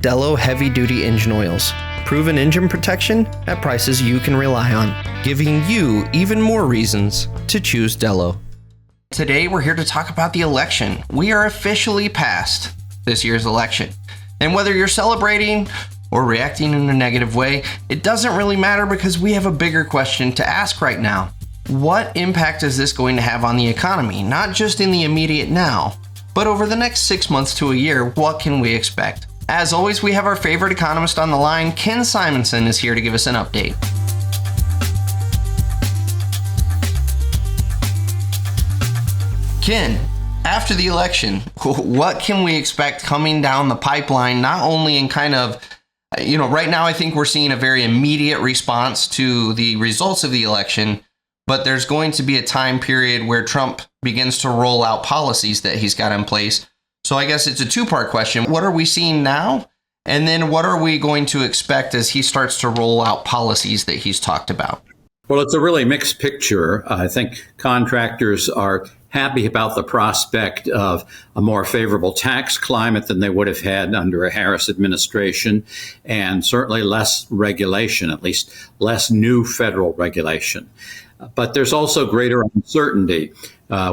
Dello heavy-duty engine oils. Proven engine protection at prices you can rely on, giving you even more reasons to choose Dello. Today we're here to talk about the election. We are officially past this year's election. And whether you're celebrating or reacting in a negative way, it doesn't really matter because we have a bigger question to ask right now. What impact is this going to have on the economy? Not just in the immediate now, but over the next 6 months to a year, what can we expect? As always, we have our favorite economist on the line. Ken Simonson is here to give us an update. Ken, after the election, what can we expect coming down the pipeline, not only in kind of, right now I think we're seeing a very immediate response to the results of the election, but there's going to be a time period where Trump begins to roll out policies that he's got in place. So I guess it's a two-part question. What are we seeing now? And then what are we going to expect as he starts to roll out policies that he's talked about? Well, it's a really mixed picture. I think contractors are happy about the prospect of a more favorable tax climate than they would have had under a Harris administration, and certainly less regulation, at least less new federal regulation. But there's also greater uncertainty.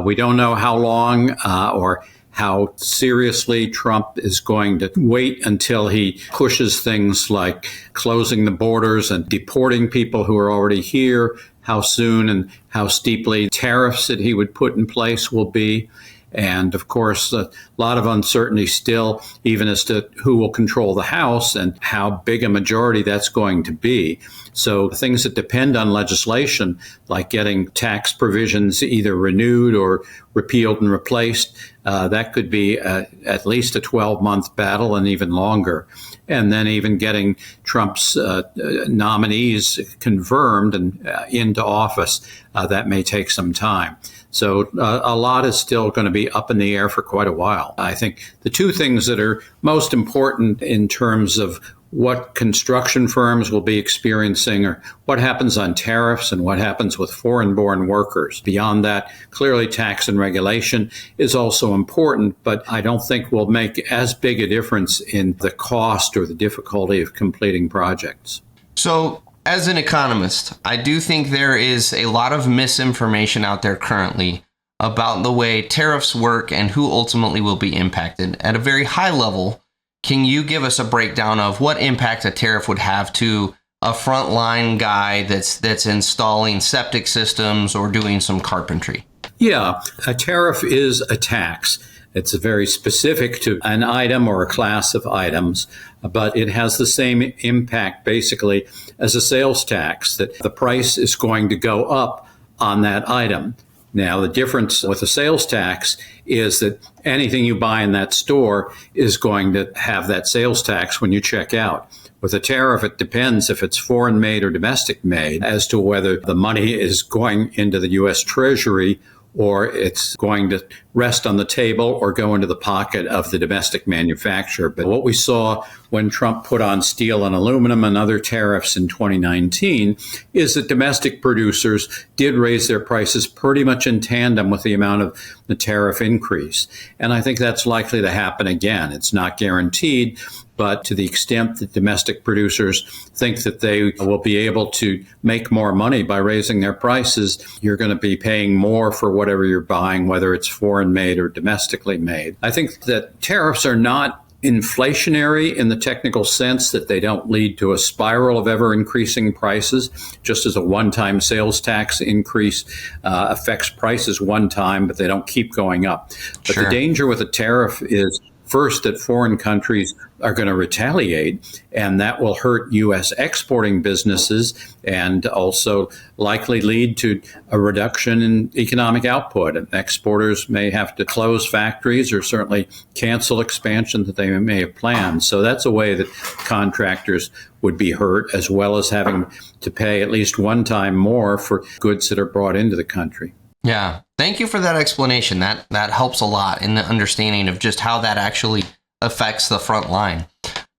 We don't know how long or how seriously Trump is going to wait until he pushes things like closing the borders and deporting people who are already here, how soon and how steeply tariffs that he would put in place will be. And of course, a lot of uncertainty still, even as to who will control the House and how big a majority that's going to be. So things that depend on legislation, like getting tax provisions either renewed or repealed and replaced, that could be at least a 12-month battle and even longer. And then even getting Trump's nominees confirmed and into office, that may take some time. So a lot is still going to be up in the air for quite a while. I think the two things that are most important in terms of what construction firms will be experiencing are what happens on tariffs and what happens with foreign-born workers. Beyond that, clearly tax and regulation is also important, but I don't think will make as big a difference in the cost or the difficulty of completing projects. So, as an economist, I do think there is a lot of misinformation out there currently about the way tariffs work and who ultimately will be impacted. At a very high level, can you give us a breakdown of what impact a tariff would have to a frontline guy that's installing septic systems or doing some carpentry? Yeah, a tariff is a tax. It's very specific to an item or a class of items, but it has the same impact basically as a sales tax, that the price is going to go up on that item. Now, the difference with a sales tax is that anything you buy in that store is going to have that sales tax when you check out. With a tariff, it depends if it's foreign made or domestic made as to whether the money is going into the U.S. Treasury or it's going to rest on the table or go into the pocket of the domestic manufacturer. But what we saw when Trump put on steel and aluminum and other tariffs in 2019 is that domestic producers did raise their prices pretty much in tandem with the amount of the tariff increase. And I think that's likely to happen again. It's not guaranteed, but to the extent that domestic producers think that they will be able to make more money by raising their prices, you're going to be paying more for whatever you're buying, whether it's foreign made or domestically made. I think that tariffs are not inflationary in the technical sense that they don't lead to a spiral of ever increasing prices, just as a one-time sales tax increase affects prices one time, but they don't keep going up. But Sure. The danger with a tariff is first, that foreign countries are going to retaliate, and that will hurt U.S. exporting businesses and also likely lead to a reduction in economic output. And exporters may have to close factories or certainly cancel expansion that they may have planned. So that's a way that contractors would be hurt, as well as having to pay at least one time more for goods that are brought into the country. Yeah. Thank you for that explanation. That helps a lot in the understanding of just how that actually affects the front line.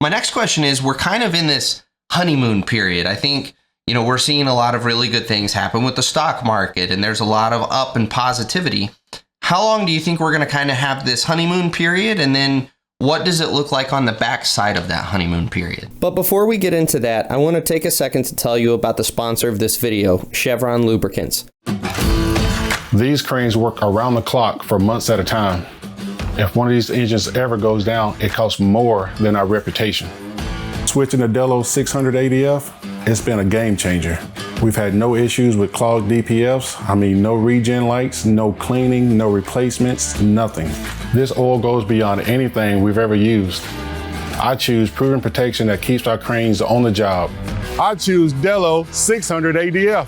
My next question is, we're kind of in this honeymoon period. I think, we're seeing a lot of really good things happen with the stock market, and there's a lot of up and positivity. How long do you think we're going to kind of have this honeymoon period? And then what does it look like on the backside of that honeymoon period? But before we get into that, I want to take a second to tell you about the sponsor of this video, Chevron Lubricants. These cranes work around the clock for months at a time. If one of these engines ever goes down, it costs more than our reputation. Switching to Dello 600 ADF, it's been a game changer. We've had no issues with clogged DPFs. No regen lights, no cleaning, no replacements, nothing. This oil goes beyond anything we've ever used. I choose proven protection that keeps our cranes on the job. I choose Dello 600 ADF.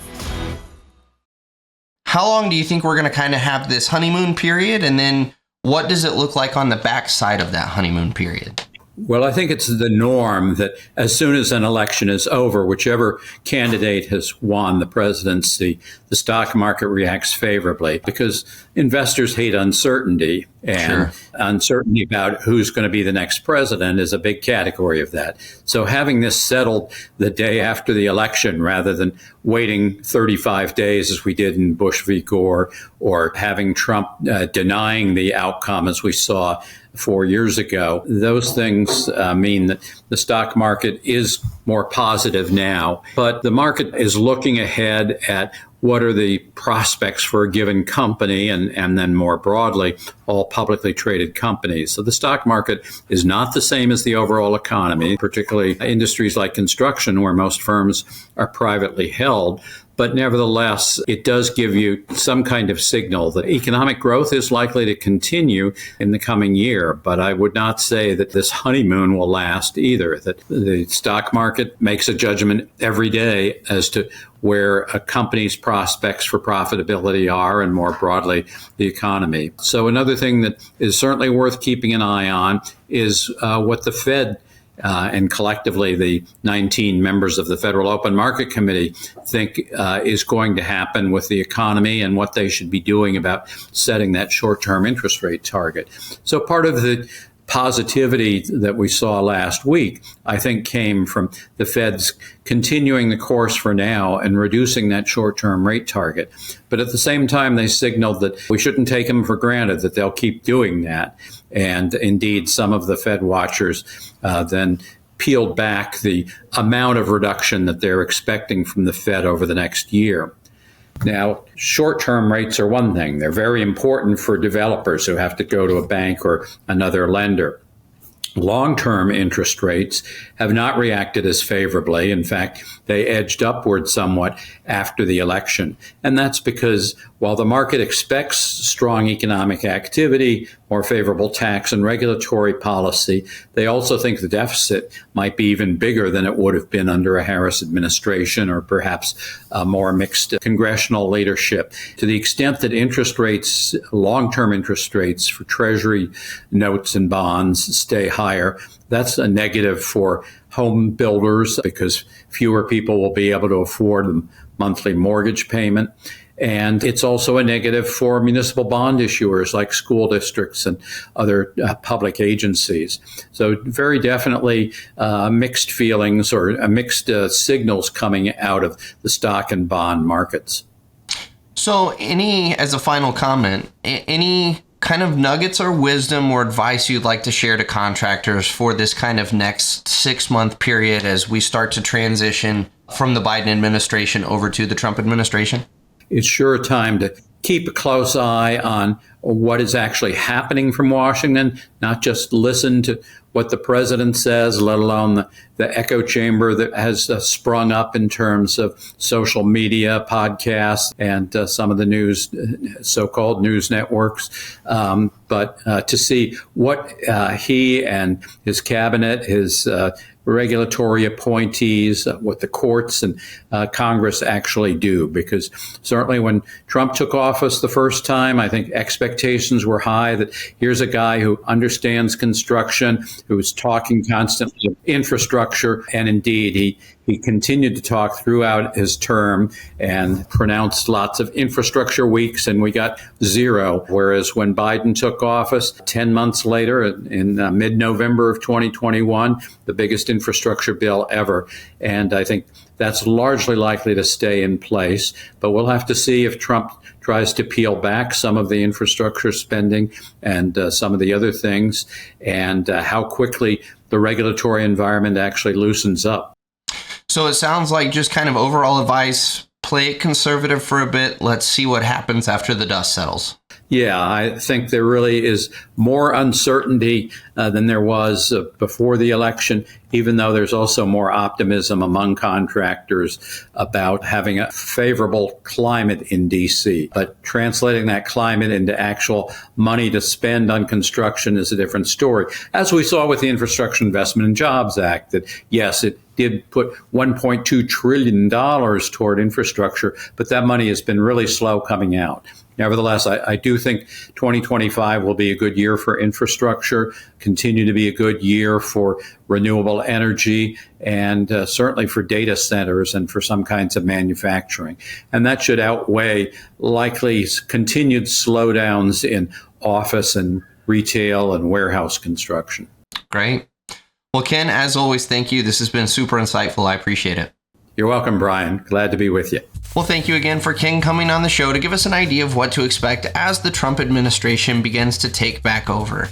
How long do you think we're going to kind of have this honeymoon period? And then what does it look like on the backside of that honeymoon period? Well, I think it's the norm that as soon as an election is over, whichever candidate has won the presidency, the stock market reacts favorably because investors hate uncertainty, and uncertainty about who's going to be the next president is a big category of that. So having this settled the day after the election rather than waiting 35 days as we did in Bush v. Gore, or having Trump denying the outcome as we saw 4 years ago, those things mean that the stock market is more positive now. But the market is looking ahead at what are the prospects for a given company and then more broadly, all publicly traded companies. So the stock market is not the same as the overall economy, particularly industries like construction where most firms are privately held. But nevertheless, it does give you some kind of signal that economic growth is likely to continue in the coming year. But I would not say that this honeymoon will last either, that the stock market makes a judgment every day as to where a company's prospects for profitability are, and more broadly, the economy. So another thing that is certainly worth keeping an eye on is what the Fed and collectively the 19 members of the Federal Open Market Committee think is going to happen with the economy and what they should be doing about setting that short-term interest rate target. So part of the positivity that we saw last week, I think, came from the Fed's continuing the course for now and reducing that short-term rate target. But at the same time, they signaled that we shouldn't take them for granted that they'll keep doing that. And indeed, some of the Fed watchers then peeled back the amount of reduction that they're expecting from the Fed over the next year. Now, short-term rates are one thing. They're very important for developers who have to go to a bank or another lender. Long-term interest rates have not reacted as favorably. In fact, they edged upward somewhat after the election. And that's because while the market expects strong economic activity, more favorable tax and regulatory policy, they also think the deficit might be even bigger than it would have been under a Harris administration or perhaps a more mixed congressional leadership. To the extent that interest rates, long-term interest rates for Treasury notes and bonds stay higher, that's a negative for home builders because fewer people will be able to afford the monthly mortgage payment. And it's also a negative for municipal bond issuers like school districts and other public agencies. So very definitely mixed feelings or mixed signals coming out of the stock and bond markets. So as a final comment, any kind of nuggets or wisdom or advice you'd like to share to contractors for this kind of next 6-month period as we start to transition from the Biden administration over to the Trump administration? It's sure a time to keep a close eye on what is actually happening from Washington, not just listen to what the president says, let alone the echo chamber that has sprung up in terms of social media, podcasts, and some of the so-called news networks. But to see what he and his cabinet, his regulatory appointees, what the courts and Congress actually do. Because certainly when Trump took office the first time, I think expectations were high that here's a guy who understands construction, who is talking constantly of infrastructure. And indeed, he continued to talk throughout his term and pronounced lots of infrastructure weeks, and we got zero. Whereas when Biden took office 10 months later, in mid-November of 2021, the biggest infrastructure bill ever. And I think that's largely likely to stay in place. But we'll have to see if Trump tries to peel back some of the infrastructure spending and some of the other things, and how quickly the regulatory environment actually loosens up. So it sounds like just kind of overall advice, play it conservative for a bit. Let's see what happens after the dust settles. Yeah, I think there really is more uncertainty than there was before the election, even though there's also more optimism among contractors about having a favorable climate in D.C. But translating that climate into actual money to spend on construction is a different story. As we saw with the Infrastructure Investment and Jobs Act, that yes, it did put $1.2 trillion toward infrastructure, but that money has been really slow coming out. Nevertheless, I do think 2025 will be a good year for infrastructure, continue to be a good year for renewable energy, and certainly for data centers and for some kinds of manufacturing. And that should outweigh likely continued slowdowns in office and retail and warehouse construction. Great. Well, Ken, as always, thank you. This has been super insightful. I appreciate it. You're welcome, Brian. Glad to be with you. Well, thank you again for Ken coming on the show to give us an idea of what to expect as the Trump administration begins to take back over.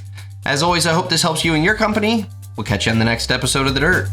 As always, I hope this helps you and your company. We'll catch you on the next episode of The Dirt.